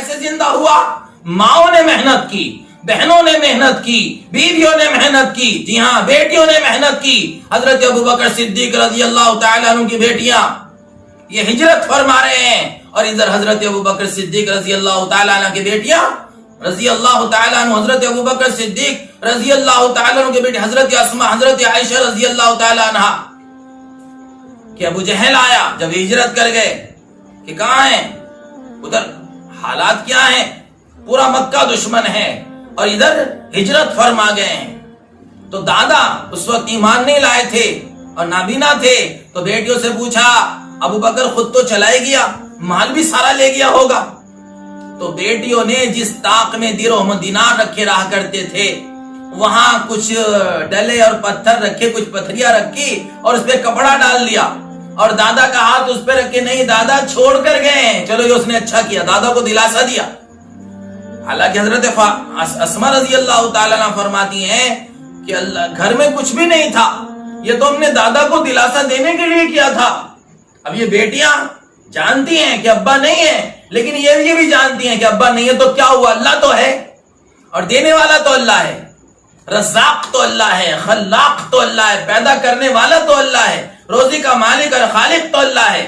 کیسے زندہ ہوا؟ ماؤں نے محنت کی، بہنوں نے محنت کی، بیویوں نے محنت کی، جی ہاں بیٹیوں نے محنت کی۔ حضرت ابوبکر صدیق رضی اللہ تعالیٰ عنہ کی بیٹیاں یہ ہجرت فرما رہے ہیں، اور ادھر حضرت ابوبکر صدیق رضی اللہ تعالیٰ عنہ کی بیٹیاں رضی اللہ تعالیٰ عنہ، حضرت ابوبکر صدیق رضی اللہ تعالیٰ عنہ کی بیٹی حضرت اسماء، حضرت عائشہ رضی اللہ تعالیٰ عنہ، کہ ابو جہل آیا جب ہجرت کر گئے کہ کہاں ہیں، ادھر حالات کیا ہیں، پورا مکہ دشمن ہے اور ادھر ہجرت فرما گئے ہیں۔ تو دادا اس وقت ایمان نہیں لائے تھے اور نابینا تھے، تو بیٹیوں سے پوچھا ابو بکر خود تو چلائے گیا، مال بھی سارا لے گیا ہوگا۔ تو بیٹیوں نے جس طاق میں درہم دینار رکھے رہا کرتے تھے وہاں کچھ ڈلے اور پتھر رکھے، کچھ پتھریاں رکھی اور اس پہ کپڑا ڈال دیا، اور دادا کا ہاتھ اس پہ رکھے، نہیں دادا چھوڑ کر گئے ہیں، چلو یہ اس نے اچھا کیا، دادا کو دلاسا دیا۔ حالانکہ حضرت اسماء رضی اللہ تعالیٰ عنہ فرماتی ہیں کہ اللہ گھر میں کچھ بھی نہیں تھا، یہ تو ہم نے دادا کو دلاسا دینے کے لیے کیا تھا۔ اب یہ بیٹیاں جانتی ہیں کہ ابا نہیں ہے، لیکن یہ بھی جانتی ہیں کہ ابا نہیں ہے تو کیا ہوا، اللہ تو ہے اور دینے والا تو اللہ ہے، رزاق تو اللہ ہے، خلاق تو اللہ ہے، پیدا کرنے والا تو اللہ ہے، روزی کا مالک اور خالق تو اللہ ہے۔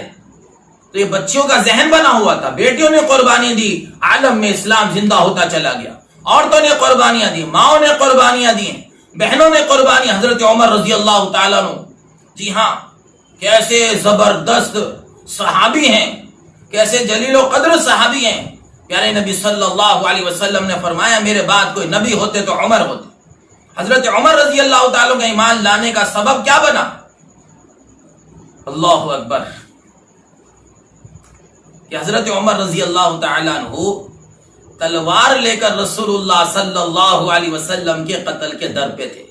تو یہ بچیوں کا ذہن بنا ہوا تھا، بیٹیوں نے قربانی دی، عالم میں اسلام زندہ ہوتا چلا گیا، عورتوں نے قربانیاں دی، ماؤں نے قربانیاں دی، بہنوں نے قربانی۔ حضرت عمر رضی اللہ تعالیٰ عنہ، جی ہاں کیسے زبردست صحابی ہیں، کیسے جلیل و قدر صحابی ہیں۔ پیارے نبی صلی اللہ علیہ وسلم نے فرمایا میرے بعد کوئی نبی ہوتے تو عمر ہوتے۔ حضرت عمر رضی اللہ تعالیٰ کا ایمان لانے کا سبب کیا بنا؟ اللہ اکبر، کہ حضرت عمر رضی اللہ تعالیٰ عنہ تلوار لے کر رسول اللہ صلی اللہ علیہ وسلم کے قتل کے در پہ تھے،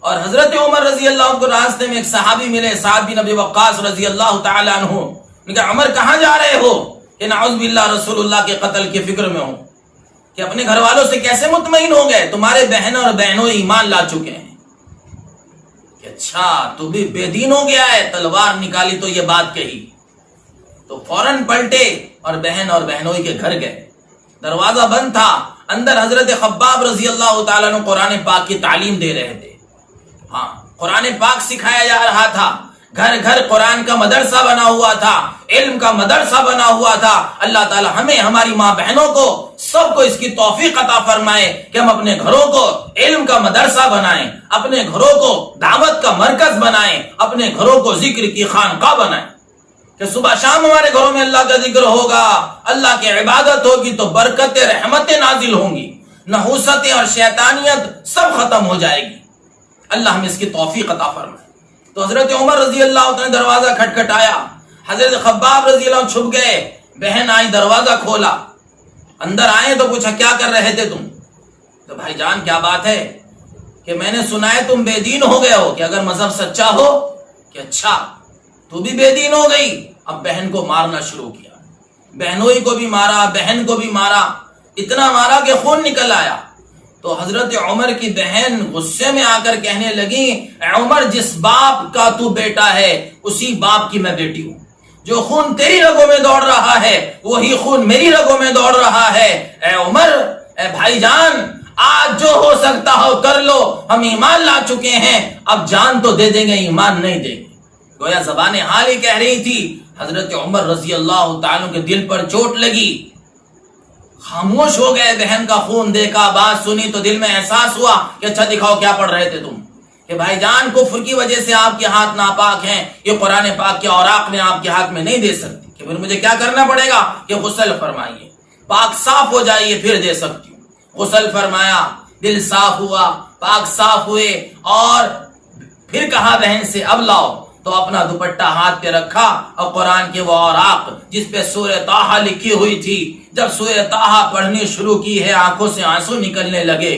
اور حضرت عمر رضی اللہ عنہ کو راستے میں ایک صحابی ملے، سعد بن ابی وقاص رضی اللہ تعالیٰ عنہ، نے کہا عمر کہاں جا رہے ہو؟ کہ نعوذ باللہ رسول اللہ کے قتل کی فکر میں ہوں، کہ اپنے گھر والوں سے کیسے مطمئن ہو گئے، تمہارے بہن اور بہنوں ایمان لا چکے ہیں۔ کہ اچھا تو بھی بے دین ہو گیا ہے، تلوار نکالی تو یہ بات کہی، تو فوراً پلٹے اور بہن اور بہنوئی کے گھر گئے، دروازہ بند تھا، اندر حضرت خباب رضی اللہ تعالیٰ عنہ قرآن پاک کی تعلیم دے رہے تھے، ہاں قرآن پاک سکھایا جا رہا تھا، گھر گھر قرآن کا مدرسہ بنا ہوا تھا، علم کا مدرسہ بنا ہوا تھا۔ اللہ تعالی ہمیں، ہماری ماں بہنوں کو، سب کو اس کی توفیق عطا فرمائے کہ ہم اپنے گھروں کو علم کا مدرسہ بنائیں، اپنے گھروں کو دعوت کا مرکز بنائیں، اپنے گھروں کو ذکر کی خانقاہ بنائیں، کہ صبح شام ہمارے گھروں میں اللہ کا ذکر ہوگا، اللہ کی عبادت ہوگی تو برکتیں رحمتیں نازل ہوں گی، نحوستیں اور شیطانیت سب ختم ہو جائے گی۔ اللہ ہمیں اس کی توفیق عطا فرمائے۔ تو حضرت عمر رضی اللہ عنہ نے دروازہ کھٹکھٹایا، حضرت خباب رضی اللہ عنہ چھپ گئے، بہن آئی دروازہ کھولا، اندر آئے تو پوچھا کیا کر رہے تھے تم؟ تو بھائی جان کیا بات ہے؟ کہ میں نے سنا ہے تم بے دین ہو گئے ہو، کہ اگر مذہب سچا ہو، کہ اچھا تو بھی بے دین ہو گئی۔ اب بہن کو مارنا شروع کیا، بہنوئی کو بھی مارا، بہن کو بھی مارا، اتنا مارا کہ خون نکل آیا۔ تو حضرت عمر کی بہن غصے میں آ کر کہنے لگی عمر جس باپ کا تو بیٹا ہے اسی باپ کی میں بیٹی ہوں، جو خون تیری رگوں میں دوڑ رہا ہے وہی خون میری رگوں میں دوڑ رہا ہے۔ اے عمر، اے بھائی جان، آج جو ہو سکتا ہو کر لو، ہم ایمان لا چکے ہیں، اب جان تو دے دیں گے، ایمان نہیں دیں گے۔ گویا زبان حال ہی کہہ رہی تھی۔ حضرت عمر رضی اللہ تعالیٰ کے دل پر چوٹ لگی، خاموش ہو گئے، بہن کا خون دیکھا، بات سنی تو دل میں احساس ہوا کہ اچھا دکھاؤ کیا پڑھ رہے تھے تم؟ کہ بھائی جان کفر کی وجہ سے آپ کے ہاتھ ناپاک ہیں، یہ قرآن پاک کے اوراق میں آپ کے ہاتھ میں نہیں دے سکتی، کہ پھر مجھے کیا کرنا پڑے گا؟ کہ غسل فرمائیے، پاک صاف ہو جائیے پھر دے سکتی ہوں۔ غسل فرمایا، دل صاف ہوا، پاک صاف ہوئے، اور پھر کہا بہن سے اب لاؤ، تو اپنا دوپٹہ ہاتھ پہ رکھا اور قرآن کے وہ اوراق جس پہ سورہ طٰہٰ لکھی ہوئی تھی، جب سورہ طٰہٰ پڑھنی شروع کی ہے آنکھوں سے آنسو نکلنے لگے،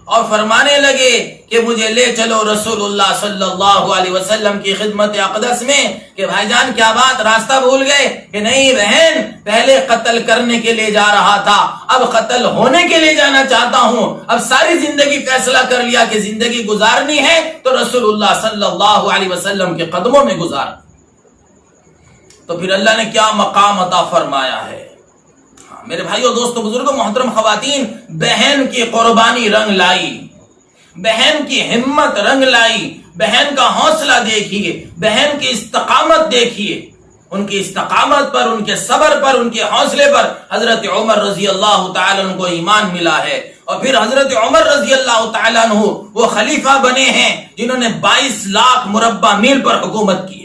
اور فرمانے لگے کہ مجھے لے چلو رسول اللہ صلی اللہ علیہ وسلم کی خدمت اقدس میں۔ کہ بھائی جان کیا بات، راستہ بھول گئے؟ کہ نہیں بہن، پہلے قتل کرنے کے لیے جا رہا تھا، اب قتل ہونے کے لیے جانا چاہتا ہوں، اب ساری زندگی فیصلہ کر لیا کہ زندگی گزارنی ہے تو رسول اللہ صلی اللہ علیہ وسلم کے قدموں میں گزار۔ تو پھر اللہ نے کیا مقام عطا فرمایا ہے، میرے بھائیوں دوستوں بزرگوں محترم خواتین، بہن کی قربانی رنگ لائی، بہن کی ہمت رنگ لائی، بہن کا حوصلہ دیکھیے، بہن کی استقامت دیکھیے، ان کی استقامت پر، ان کے صبر پر، ان کے حوصلے پر حضرت عمر رضی اللہ تعالیٰ عنہ کو ایمان ملا ہے۔ اور پھر حضرت عمر رضی اللہ تعالیٰ عنہ وہ خلیفہ بنے ہیں جنہوں نے 22 لاکھ مربع میل پر حکومت کی ہے۔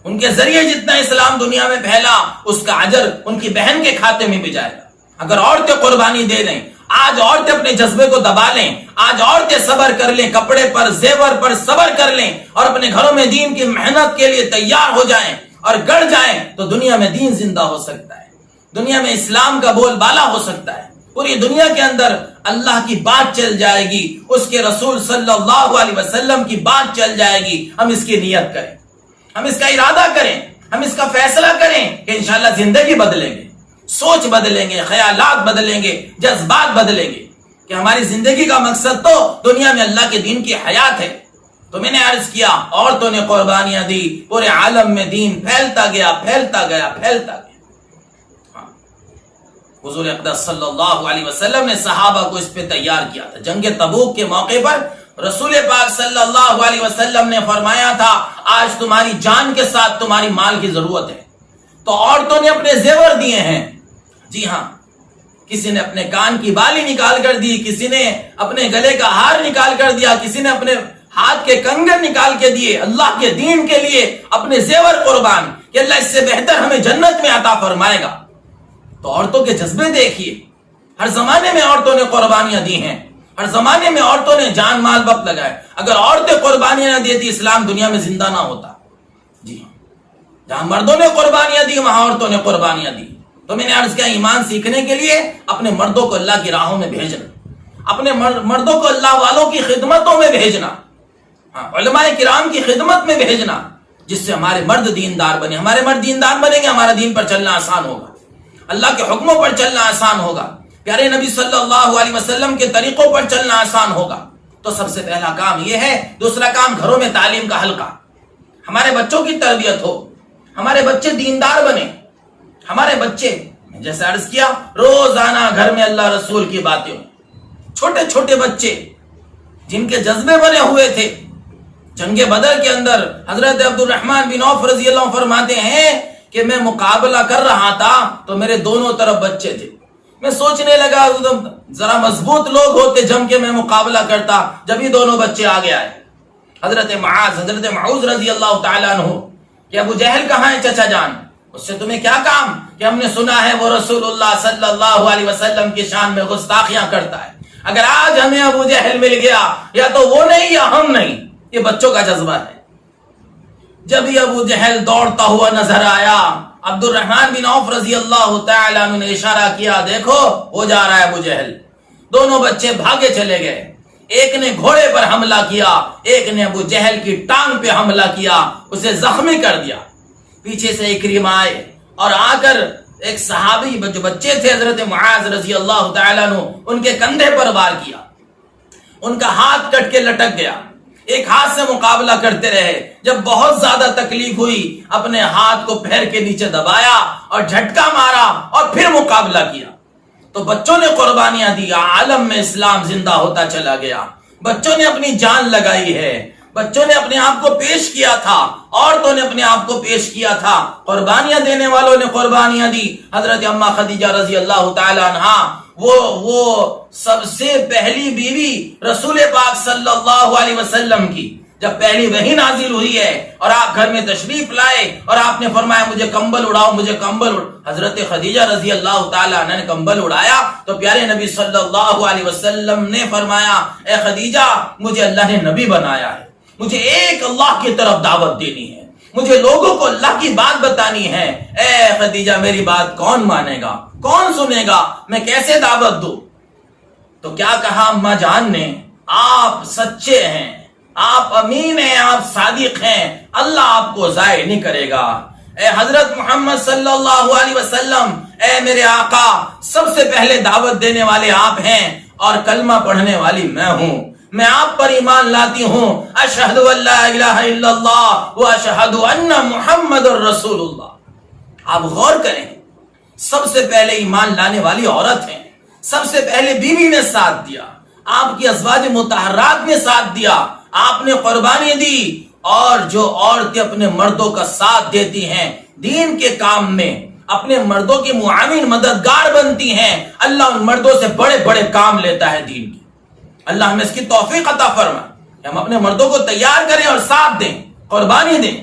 ان کے ذریعے جتنا اسلام دنیا میں پھیلا اس کا اجر ان کی بہن کے کھاتے میں بھی جائے گا۔ اگر عورتیں قربانی دے دیں، آج عورتیں اپنے جذبے کو دبا لیں، آج عورتیں صبر کر لیں، کپڑے پر، زیور پر صبر کر لیں اور اپنے گھروں میں دین کی محنت کے لیے تیار ہو جائیں اور گڑ جائیں، تو دنیا میں دین زندہ ہو سکتا ہے، دنیا میں اسلام کا بول بالا ہو سکتا ہے، پوری دنیا کے اندر اللہ کی بات چل جائے گی، اس کے رسول صلی اللہ علیہ وسلم کی بات چل جائے گی۔ ہم اس کی نیت کریں، ہم اس کا ارادہ کریں، ہم اس کا فیصلہ کریں کہ انشاءاللہ زندگی بدلیں گے، سوچ بدلیں گے، خیالات بدلیں گے، جذبات بدلیں گے، کہ ہماری زندگی کا مقصد تو دنیا میں اللہ کے دین کی حیات ہے۔ تو میں نے عرض کیا عورتوں نے قربانیاں دی، پورے عالم میں دین پھیلتا گیا، پھیلتا گیا، پھیلتا گیا۔ حضور اقدس صلی اللہ علیہ وسلم نے صحابہ کو اس پہ تیار کیا تھا۔ جنگ تبوک کے موقع پر رسول پاک صلی اللہ علیہ وسلم نے فرمایا تھا آج تمہاری جان کے ساتھ تمہاری مال کی ضرورت ہے، تو عورتوں نے اپنے زیور دیے ہیں۔ جی ہاں، کسی نے اپنے کان کی بالی نکال کر دی، کسی نے اپنے گلے کا ہار نکال کر دیا، کسی نے اپنے ہاتھ کے کنگن نکال کے دیے، اللہ کے دین کے لیے اپنے زیور قربان کہ اللہ اس سے بہتر ہمیں جنت میں عطا فرمائے گا۔ تو عورتوں کے جذبے دیکھیے، ہر زمانے میں عورتوں نے قربانیاں دی ہیں، ہر زمانے میں عورتوں نے جان مال وقت لگائے۔ اگر عورتیں قربانیاں نہ دیتی اسلام دنیا میں زندہ نہ ہوتا۔ جی ہاں، جہاں مردوں نے قربانیاں دی وہاں عورتوں نے قربانیاں دی۔ تو میں نے عرض کیا ایمان سیکھنے کے لیے اپنے مردوں کو اللہ کی راہوں میں بھیجنا، اپنے مردوں کو اللہ والوں کی خدمتوں میں بھیجنا، علماء کرام کی خدمت میں بھیجنا، جس سے ہمارے مرد دیندار بنے۔ ہمارے مرد دیندار بنیں گے ہمارا دین پر چلنا آسان ہوگا، اللہ کے حکموں پر چلنا آسان ہوگا، پیارے نبی صلی اللہ علیہ وسلم کے طریقوں پر چلنا آسان ہوگا۔ تو سب سے پہلا کام یہ ہے۔ دوسرا کام گھروں میں تعلیم کا حلقہ، ہمارے بچوں کی تربیت ہو، ہمارے بچے دیندار بنے، ہمارے بچے جیسے عرض کیا روزانہ گھر میں اللہ رسول کی باتیں ہوں۔ چھوٹے چھوٹے بچے جن کے جذبے بنے ہوئے تھے، جنگ بدر کے اندر حضرت عبد الرحمن بن عوف رضی اللہ عنہ فرماتے ہیں کہ میں مقابلہ کر رہا تھا تو میرے دونوں طرف بچے تھے، میں سوچنے لگا ذرا مضبوط لوگ ہوتے جم کے میں مقابلہ کرتا، جب ہی دونوں بچے آگے آئے۔ حضرت معوذ رضی اللہ تعالیٰ عنہ کہ ابو جہل کہاں ہے چچا جان، اس سے تمہیں کیا کام کہ ہم نے سنا ہے وہ رسول اللہ صلی اللہ علیہ وسلم کی شان میں گستاخیاں کرتا ہے، اگر آج ہمیں ابو جہل مل گیا یا تو وہ نہیں یا ہم نہیں۔ یہ بچوں کا جذبہ ہے۔ جب ہی ابو جہل دوڑتا ہوا نظر آیا، عبد الرحمن بن عوف رضی اللہ تعالیٰ عنہ نے اشارہ کیا دیکھو وہ جا رہا ہے ابو جہل۔ دونوں بچے بھاگے چلے گئے، ایک نے گھوڑے پر حملہ کیا، ایک نے ابو جہل کی ٹانگ پہ حملہ کیا، اسے زخمی کر دیا۔ پیچھے سے اکرمہ آئے اور آ کر ایک صحابی جو بچے تھے حضرت معاذ رضی اللہ تعالیٰ عنہ، ان کے کندھے پر وار کیا، ان کا ہاتھ کٹ کے لٹک گیا۔ ایک ہاتھ سے مقابلہ کرتے رہے، جب بہت زیادہ تکلیف ہوئی اپنے ہاتھ کو پیر کے نیچے دبایا اور جھٹکا مارا اور پھر مقابلہ کیا۔ تو بچوں نے قربانیاں دی، عالم میں اسلام زندہ ہوتا چلا گیا۔ بچوں نے اپنی جان لگائی ہے، بچوں نے اپنے آپ کو پیش کیا تھا، عورتوں نے اپنے آپ کو پیش کیا تھا، قربانیاں دینے والوں نے قربانیاں دی۔ حضرت اماں خدیجہ رضی اللہ تعالی عنہا وہ سب سے پہلی بیوی رسول پاک صلی اللہ علیہ وسلم کی، جب پہلی وحی نازل ہوئی ہے اور آپ گھر میں تشریف لائے اور آپ نے فرمایا مجھے کمبل اڑاؤ، مجھے کمبل حضرت خدیجہ رضی اللہ تعالی عنہ نے کمبل اڑایا تو پیارے نبی صلی اللہ علیہ وسلم نے فرمایا اے خدیجہ مجھے اللہ نے نبی بنایا ہے، مجھے ایک اللہ کی طرف دعوت دینی ہے، مجھے لوگوں کو اللہ کی بات بتانی ہے۔ اے خدیجہ میری بات کون مانے گا، کون سنے گا، میں کیسے دعوت دوں؟ تو کیا کہا اماں جان نے، آپ سچے ہیں، آپ امین ہیں، آپ صادق ہیں، اللہ آپ کو ضائع نہیں کرے گا۔ اے حضرت محمد صلی اللہ علیہ وسلم، اے میرے آقا، سب سے پہلے دعوت دینے والے آپ ہیں اور کلمہ پڑھنے والی میں ہوں، میں آپ پر ایمان لاتی ہوں، اشہد ان لا الہ الا اللہ و اشہد ان محمد الرسول اللہ۔ آپ غور کریں سب سے پہلے ایمان لانے والی عورت ہیں، سب سے پہلے بیوی نے ساتھ دیا، آپ کی ازواج مطہرات نے ساتھ دیا، آپ نے قربانی دی۔ اور جو عورتیں اپنے مردوں کا ساتھ دیتی ہیں دین کے کام میں، اپنے مردوں کی معاون مددگار بنتی ہیں، اللہ ان مردوں سے بڑے بڑے کام لیتا ہے دین کی۔ اللہ ہمیں اس کی توفیق عطا فرمائے کہ ہم اپنے مردوں کو تیار کریں اور ساتھ دیں، قربانی دیں۔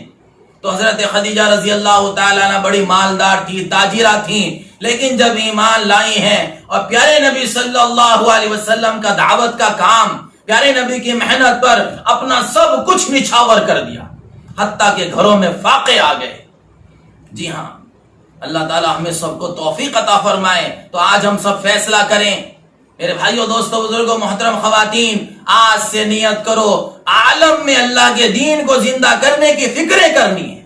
تو حضرت خدیجہ رضی اللہ تعالیٰ عنہ بڑی مالدار تھی، تاجرہ تھیں، لیکن جب ایمان لائی ہیں اور پیارے نبی صلی اللہ علیہ وسلم کا دعوت کا کام، پیارے نبی کی محنت پر اپنا سب کچھ نچھاور کر دیا، حتیٰ کہ گھروں میں فاقے آ گئے۔ جی ہاں، اللہ تعالیٰ ہمیں سب کو توفیق عطا فرمائے۔ تو آج ہم سب فیصلہ کریں، میرے بھائیوں، دوستوں، بزرگوں، محترم خواتین، آج سے نیت کرو عالم میں اللہ کے دین کو زندہ کرنے کی فکریں کرنی ہے،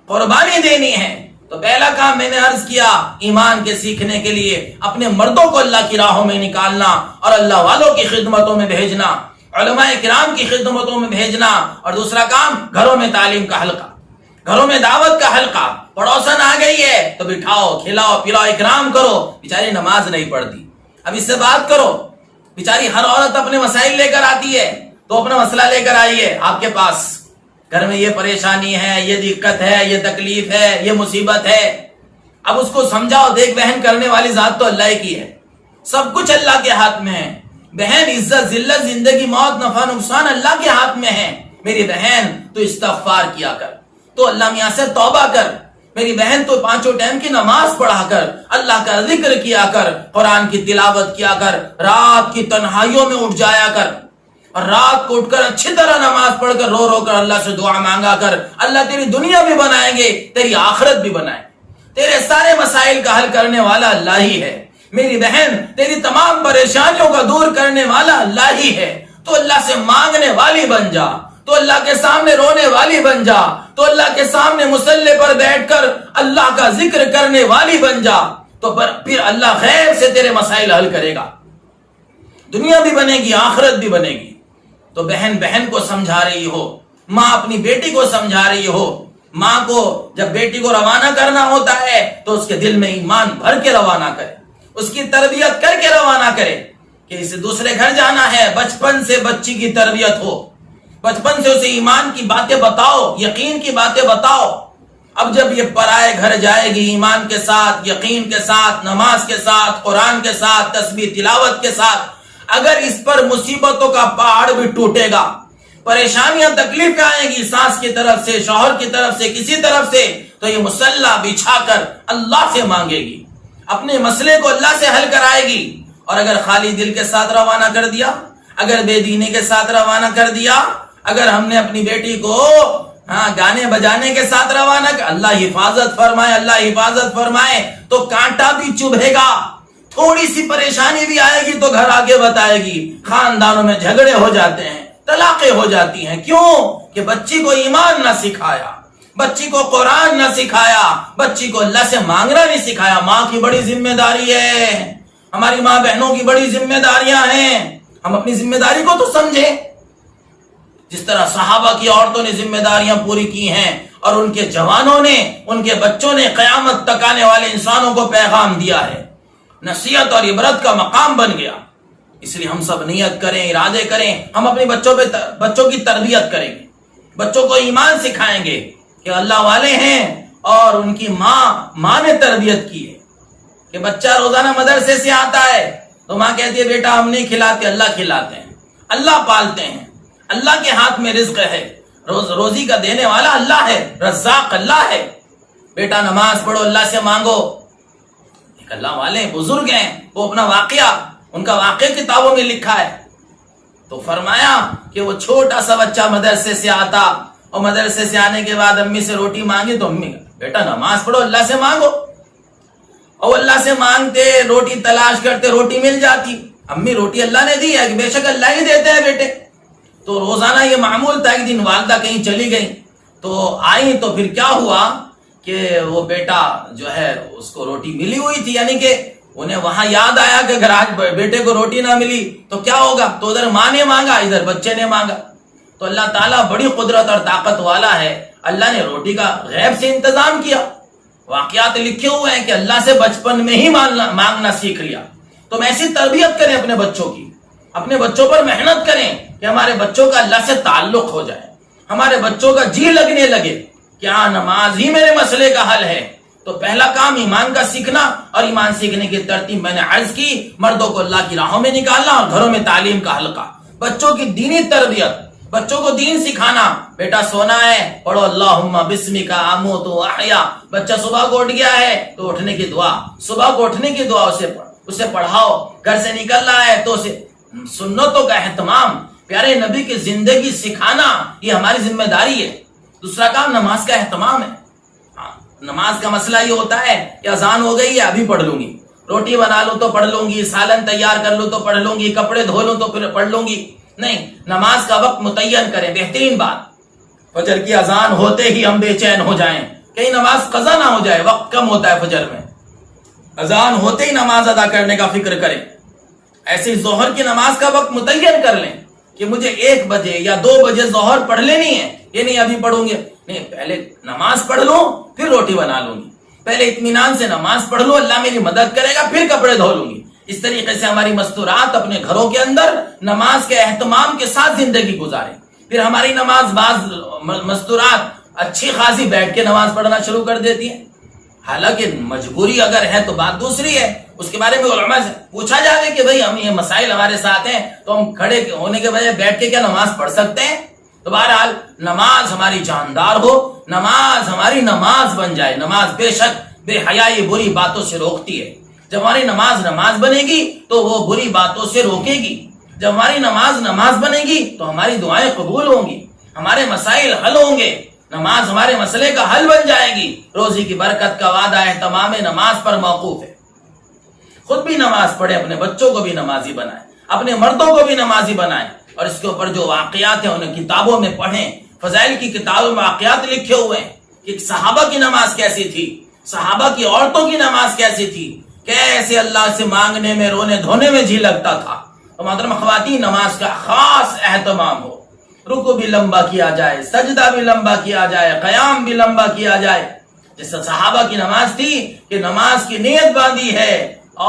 قربانی دینی ہے۔ تو پہلا کام میں نے عرض کیا، ایمان کے سیکھنے کے لیے اپنے مردوں کو اللہ کی راہوں میں نکالنا اور اللہ والوں کی خدمتوں میں بھیجنا، علماء کرام کی خدمتوں میں بھیجنا۔ اور دوسرا کام، گھروں میں تعلیم کا حلقہ، گھروں میں دعوت کا حلقہ۔ پڑوسن آ گئی ہے تو بٹھاؤ، کھلاؤ، پلاؤ، اکرام کرو، بیچاری نماز نہیں پڑھتی، اب اس سے بات کرو۔ بیچاری ہر عورت اپنے مسائل لے کر آتی ہے، تو اپنا مسئلہ لے کر آئیے آپ کے پاس، گھر میں یہ پریشانی ہے، یہ دقت ہے، یہ تکلیف ہے، یہ مصیبت ہے۔ اب اس کو سمجھاؤ، دیکھ بہن، کرنے والی ذات تو اللہ کی ہے، سب کچھ اللہ کے ہاتھ میں ہے۔ بہن، عزت ذلت، زندگی موت، نفع نقصان اللہ کے ہاتھ میں ہے۔ میری بہن تو استغفار کیا کر، تو اللہ میاں سے توبہ کر، میری بہن تو 5 ٹائم کی نماز پڑھا کر، اللہ کا ذکر کیا کر، قرآن کی تلاوت کیا کر، رات کی تنہائیوں میں اٹھ جایا کر، اور رات کو اٹھ کر اچھی طرح نماز پڑھ کر رو رو کر اللہ سے دعا مانگا کر۔ اللہ تیری دنیا بھی بنائیں گے، تیری آخرت بھی بنائیں گے، تیرے سارے مسائل کا حل کرنے والا اللہ ہی ہے۔ میری بہن، تیری تمام پریشانیوں کا دور کرنے والا اللہ ہی ہے۔ تو اللہ سے مانگنے والی بن جا، تو اللہ کے سامنے رونے والی بن جا، تو اللہ کے سامنے مصلی پر بیٹھ کر اللہ کا ذکر کرنے والی بن جا، تو پھر اللہ غیب سے تیرے مسائل حل کرے گا، دنیا بھی بنے گی، آخرت بھی بنے گی۔ تو بہن بہن کو سمجھا رہی ہو، ماں اپنی بیٹی کو سمجھا رہی ہو۔ ماں کو جب بیٹی کو روانہ کرنا ہوتا ہے تو اس کے دل میں ایمان بھر کے روانہ کرے، اس کی تربیت کر کے روانہ کرے کہ اسے دوسرے گھر جانا ہے۔ بچپن سے بچی کی تربیت ہو، بچپن سے اسے ایمان کی باتیں بتاؤ، یقین کی باتیں بتاؤ۔ اب جب یہ پرائے گھر جائے گی ایمان کے ساتھ، یقین کے ساتھ، نماز کے ساتھ، قرآن کے ساتھ، تسبیح تلاوت کے ساتھ، اگر اس پر مصیبتوں کا پہاڑ بھی ٹوٹے گا، پریشانیاں تکلیفیں آئیں گی، ساس کی طرف سے، شوہر کی طرف سے، کسی طرف سے، تو یہ مصلی بچھا کر اللہ سے مانگے گی، اپنے مسئلے کو اللہ سے حل کرائے گی۔ اور اگر خالی دل کے ساتھ روانہ کر دیا، اگر بے دینی کے ساتھ روانہ کر دیا، اگر ہم نے اپنی بیٹی کو گانے بجانے کے ساتھ روانہ کر، اللہ حفاظت فرمائے، اللہ حفاظت فرمائے، تو کانٹا بھی چبھے گا، تھوڑی سی پریشانی بھی آئے گی تو گھر آگے بتائے گی، خاندانوں میں جھگڑے ہو جاتے ہیں، طلاقیں ہو جاتی ہیں۔ کیوں؟ کہ بچی کو ایمان نہ سکھایا، بچی کو قرآن نہ سکھایا، بچی کو اللہ سے مانگنا نہیں سکھایا۔ ماں کی بڑی ذمہ داری ہے، ہماری ماں بہنوں کی بڑی ذمہ داریاں ہیں، ہم اپنی ذمہ داری کو تو سمجھیں۔ جس طرح صحابہ کی عورتوں نے ذمہ داریاں پوری کی ہیں اور ان کے جوانوں نے، ان کے بچوں نے قیامت تک آنے والے انسانوں کو پیغام دیا ہے، نصیحت اور عبرت کا مقام بن گیا۔ اس لیے ہم سب نیت کریں، ارادے کریں، ہم اپنے بچوں کی تربیت کریں گے، بچوں کو ایمان سکھائیں گے کہ اللہ والے ہیں، اور ان کی ماں نے تربیت کی ہے کہ بچہ روزانہ مدرسے سے آتا ہے تو ماں کہتی ہے بیٹا ہم نہیں کھلاتے، اللہ کھلاتے ہیں، اللہ پالتے ہیں، اللہ کے ہاتھ میں رزق ہے، روزی کا دینے والا اللہ ہے، رزاق اللہ ہے، بیٹا نماز پڑھو، اللہ سے مانگو۔ ایک اللہ والے بزرگ ہیں، وہ اپنا واقعہ، ان کا واقعہ کتابوں میں لکھا ہے، تو فرمایا کہ وہ چھوٹا سا بچہ مدرسے سے آتا، اور مدرسے سے آنے کے بعد امی سے روٹی مانگی تو امی بیٹا نماز پڑھو، اللہ سے مانگو، اور اللہ سے مانگتے، روٹی تلاش کرتے، روٹی مل جاتی، امی روٹی اللہ نے دی ہے، بے شک اللہ ہی دیتے ہیں بیٹے۔ تو روزانہ یہ معمول تھا۔ ایک دن والدہ کہیں چلی گئی تو آئی، تو پھر کیا ہوا کہ وہ بیٹا جو ہے اس کو روٹی ملی ہوئی تھی، یعنی کہ انہیں وہاں یاد آیا کہ اگر آج بیٹے کو روٹی نہ ملی تو کیا ہوگا، تو ادھر ماں نے مانگا، ادھر بچے نے مانگا۔ تو اللہ تعالیٰ بڑی قدرت اور طاقت والا ہے، اللہ نے روٹی کا غیب سے انتظام کیا، واقعات لکھے ہوئے ہیں کہ اللہ سے بچپن میں ہی مانگنا سیکھ لیا. تو ہم ایسی تربیت کریں اپنے بچوں کی, اپنے بچوں پر محنت کریں کہ ہمارے بچوں کا اللہ سے تعلق ہو جائے, ہمارے بچوں کا جی لگنے لگے کیا نماز ہی میرے مسئلے کا حل ہے. تو پہلا کام ایمان کا سیکھنا, اور ایمان سیکھنے کی ترتیب میں نے عرض کی, مردوں کو اللہ کی راہوں میں نکالنا اور گھروں میں تعلیم کا حلقہ, بچوں کی دینی تربیت, بچوں کو دین سکھانا. بیٹا سونا ہے, پڑھو اللہم بسمک اموت و احیا. بچہ صبح کو اٹھ گیا ہے تو اٹھنے کی دعا, صبح کو اٹھنے کی دعا اسے پڑھاؤ. گھر سے نکل رہا ہے تو اسے سنتوں کا اہتمام, پیارے نبی کی زندگی سکھانا, یہ ہماری ذمہ داری ہے. دوسرا کام نماز کا اہتمام ہے. نماز کا مسئلہ یہ ہوتا ہے کہ اذان ہو گئی ہے ابھی پڑھ لوں گی, روٹی بنا لوں تو پڑھ لوں گی, سالن تیار کر لوں تو پڑھ لوں گی, کپڑے دھو لوں تو پھر پڑھ لوں گی. نہیں, نماز کا وقت متعین کریں. بہترین بات, فجر کی اذان ہوتے ہی ہم بے چین ہو جائیں, کہیں نماز قضا نہ ہو جائے. وقت کم ہوتا ہے فجر میں, اذان ہوتے ہی نماز ادا کرنے کا فکر کریں. ایسے ظہر کی نماز کا وقت متعین کر لیں کہ مجھے 1 بجے یا 2 بجے ظہر پڑھ لینی ہے. یہ نہیں ابھی پڑھوں گے, نہیں, پہلے نماز پڑھ لوں پھر روٹی بنا لوں گی, پہلے اطمینان سے نماز پڑھ لوں, اللہ میری مدد کرے گا, پھر کپڑے دھو لوں گی. اس طریقے سے ہماری مستورات اپنے گھروں کے اندر نماز کے اہتمام کے ساتھ زندگی گزاریں. پھر ہماری نماز, بعض مستورات اچھی خاصی بیٹھ کے نماز پڑھنا شروع کر دیتی ہیں, حالانکہ مجبوری اگر ہے تو بات دوسری ہے. اس کے بارے میں علماء سے پوچھا جائے کہ بھئی ہم یہ مسائل ہمارے ساتھ ہیں تو ہم کھڑے ہونے کے بجائے بیٹھ کے کیا نماز پڑھ سکتے ہیں؟ تو بہرحال نماز ہماری جاندار ہو, نماز ہماری نماز بن جائے. نماز بے شک بے حیائی بری باتوں سے روکتی ہے. جب ہماری نماز بنے گی تو وہ بری باتوں سے روکے گی. جب ہماری نماز بنے گی تو ہماری دعائیں قبول ہوں گی, ہمارے مسائل حل ہوں گے. نماز ہمارے مسئلے کا حل بن جائے گی. روزی کی برکت کا وعدہ ہے, تمام نماز پر موقوف ہے. خود بھی نماز پڑھیں, اپنے بچوں کو بھی نمازی بنائیں, اپنے مردوں کو بھی نمازی بنائیں. اور اس کے اوپر جو واقعات ہیں انہیں کتابوں میں پڑھیں. فضائل کی کتابوں میں واقعات لکھے ہوئے ہیں کہ صحابہ کی نماز کیسی تھی, صحابہ کی عورتوں کی نماز کیسی تھی, کیسے اللہ سے مانگنے میں, رونے دھونے میں جی لگتا تھا. تو محترم خواتین, نماز کا خاص اہتمام ہو. رکوع بھی لمبا کیا جائے, سجدہ بھی لمبا کیا جائے, قیام بھی لمبا کیا جائے. جیسے صحابہ کی نماز تھی کہ نماز کی نیت باندھی ہے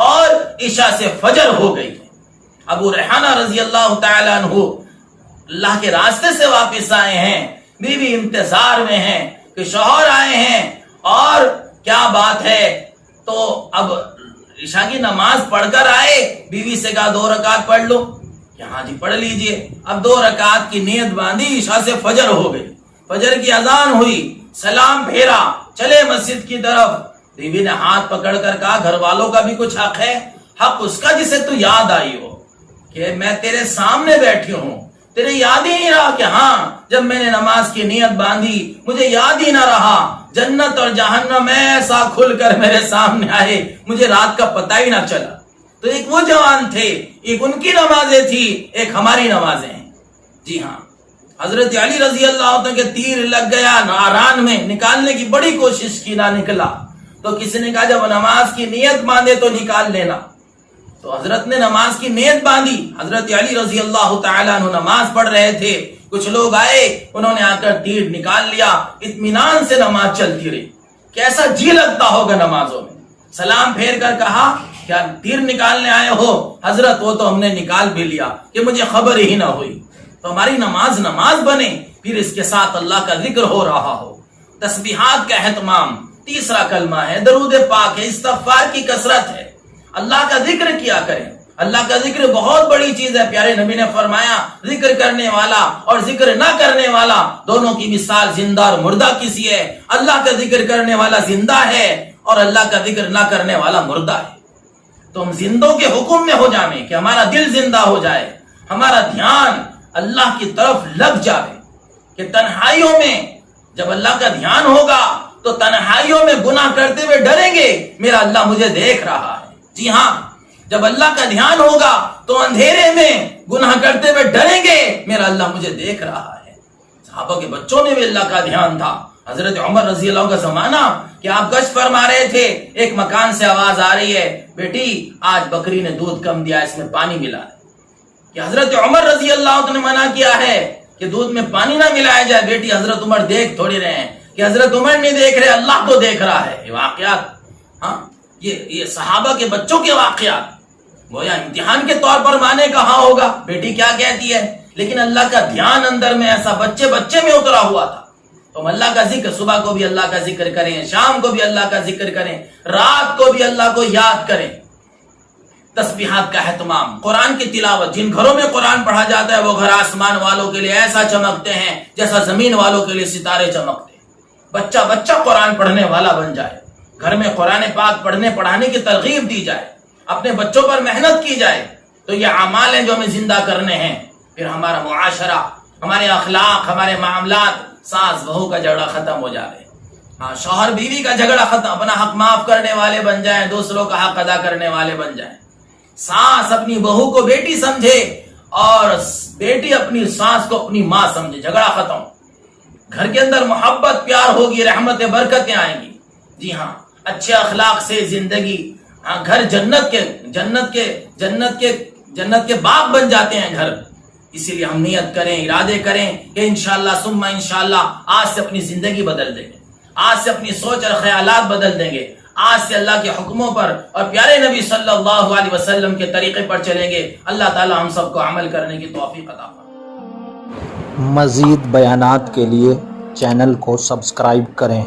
اور عشاء سے فجر ہو گئی ہے. ابو ریحانہ رضی اللہ تعالیٰ عنہ اللہ کے راستے سے واپس آئے ہیں, بیوی انتظار میں ہیں کہ شوہر آئے ہیں اور کیا بات ہے. تو اب عشاء کی نماز پڑھ کر آئے, بیوی سے کہا 2 رکعت پڑھ لو. ہاں جی پڑھ لیجئے. اب 2 رکعت کی نیت باندھی, عشاء سے فجر ہو گئی, فجر کی اذان ہوئی, سلام پھیرا, چلے مسجد کی طرف. بیوی نے ہاتھ پکڑ کر کہا گھر والوں کا بھی کچھ حق ہے, حق اس کا جسے تو یاد آئی ہو کہ میں تیرے سامنے بیٹھی ہوں, تیرے یاد ہی نہیں رہا کہ ہاں جب میں نے نماز کی نیت باندھی مجھے یاد ہی نہ رہا. جنت اور جہنم ایسا کھل کر میرے سامنے آئے, مجھے رات کا پتہ ہی نہ چلا. تو ایک وہ جوان تھے, ایک ان کی نمازیں تھی, ایک ہماری نمازیں ہیں. جی ہاں, حضرت علی رضی اللہ عنہ کے تیر لگ گیا ناران میں, نکالنے کی بڑی کوشش کی, نہ نکلا. تو کسی نے کہا جب نماز کی نیت باندھے تو نکال لینا. تو حضرت نے نماز کی نیت باندھی. حضرت علی رضی اللہ تعالیٰ عنہ نماز پڑھ رہے تھے, کچھ لوگ آئے, انہوں نے آ کر تیر نکال لیا. اطمینان سے نماز چلتی رہی. کیسا جی لگتا ہوگا نمازوں میں. سلام پھیر کر کہا کیا تیر نکالنے آئے ہو؟ حضرت وہ تو ہم نے نکال بھی لیا کہ مجھے خبر ہی نہ ہوئی. تو ہماری نماز بنے, پھر اس کے ساتھ اللہ کا ذکر ہو رہا ہو, تسبیحات کا اہتمام. تیسرا کلمہ ہے, درود پاک ہے, استغفار کی کثرت ہے. اللہ کا ذکر کیا کریں. اللہ کا ذکر بہت بڑی چیز ہے. پیارے نبی نے فرمایا ذکر کرنے والا اور ذکر نہ کرنے والا دونوں کی مثال زندہ اور مردہ کسی ہے. اللہ کا ذکر کرنے والا زندہ ہے اور اللہ کا ذکر نہ کرنے والا مردہ ہے. تو ہم زندوں کے حکم میں ہو جائیں کہ ہمارا دل زندہ ہو جائے, ہمارا دھیان اللہ کی طرف لگ جائے, کہ تنہائیوں میں جب اللہ کا دھیان ہوگا تو تنہائیوں میں گناہ کرتے ہوئے ڈریں گے میرا اللہ مجھے دیکھ رہا ہے. جی ہاں, جب اللہ کا دھیان ہوگا تو اندھیرے میں گناہ کرتے ہوئے ڈریں گے میرا اللہ مجھے دیکھ رہا ہے. صحابہ کے بچوں میں بھی اللہ کا دھیان تھا. حضرت عمر رضی اللہ عنہ کا زمانہ کہ آپ گشت فرما رہے تھے, ایک مکان سے آواز آ رہی ہے بیٹی آج بکری نے دودھ کم دیا, اس میں پانی ملا ہے. کہ حضرت عمر رضی اللہ عنہ نے منع کیا ہے کہ دودھ میں پانی نہ ملایا جائے. بیٹی حضرت عمر دیکھ تھوڑی رہے ہیں کہ حضرت عمر نہیں دیکھ رہے، اللہ تو دیکھ رہا ہے. یہ واقعات، ہاں یہ صحابہ کے بچوں کے واقعات گویا امتحان کے طور پر ماں نے کہا ہوگا بیٹی کیا کہتی ہے، لیکن اللہ کا دھیان اندر میں ایسا بچے میں اترا ہوا تھا. تم اللہ کا ذکر، صبح کو بھی اللہ کا ذکر کریں، شام کو بھی اللہ کا ذکر کریں، رات کو بھی اللہ کو یاد کریں. تسبیحات کا اہتمام، قرآن کی تلاوت. جن گھروں میں قرآن پڑھا جاتا ہے وہ گھر آسمان والوں کے لیے ایسا چمکتے ہیں جیسا زمین والوں کے لیے ستارے چمکتے ہیں. بچہ قرآن پڑھنے والا بن جائے، گھر میں قرآن پاک پڑھانے کی ترغیب دی جائے، اپنے بچوں پر محنت کی جائے. تو یہ اعمال ہیں جو ہمیں زندہ کرنے ہیں. پھر ہمارا معاشرہ، ہمارے اخلاق، ہمارے معاملات، ساس بہو کا جھگڑا ختم ہو جائے. ہاں، شوہر بیوی کا جھگڑا ختم، اپنا حق معاف کرنے والے بن جائیں، دوسروں کا حق ادا کرنے والے بن جائیں. ساس اپنی بہو کو بیٹی سمجھے اور بیٹی اپنی ساس کو اپنی ماں سمجھے، جھگڑا ختم. گھر کے اندر محبت پیار ہوگی، رحمتیں برکتیں آئیں گی. جی ہاں، اچھے اخلاق سے زندگی، ہاں گھر جنت کے باغ بن جاتے ہیں گھر. اسی لیے ہم نیت کریں، ارادے کریں کہ انشاءاللہ ثم انشاءاللہ آج سے اپنی زندگی بدل دیں گے، آج سے اپنی سوچ اور خیالات بدل دیں گے، آج سے اللہ کے حکموں پر اور پیارے نبی صلی اللہ علیہ وسلم کے طریقے پر چلیں گے. اللہ تعالی ہم سب کو عمل کرنے کی توفیق عطا فرمائے. مزید بیانات کے لیے چینل کو سبسکرائب کریں.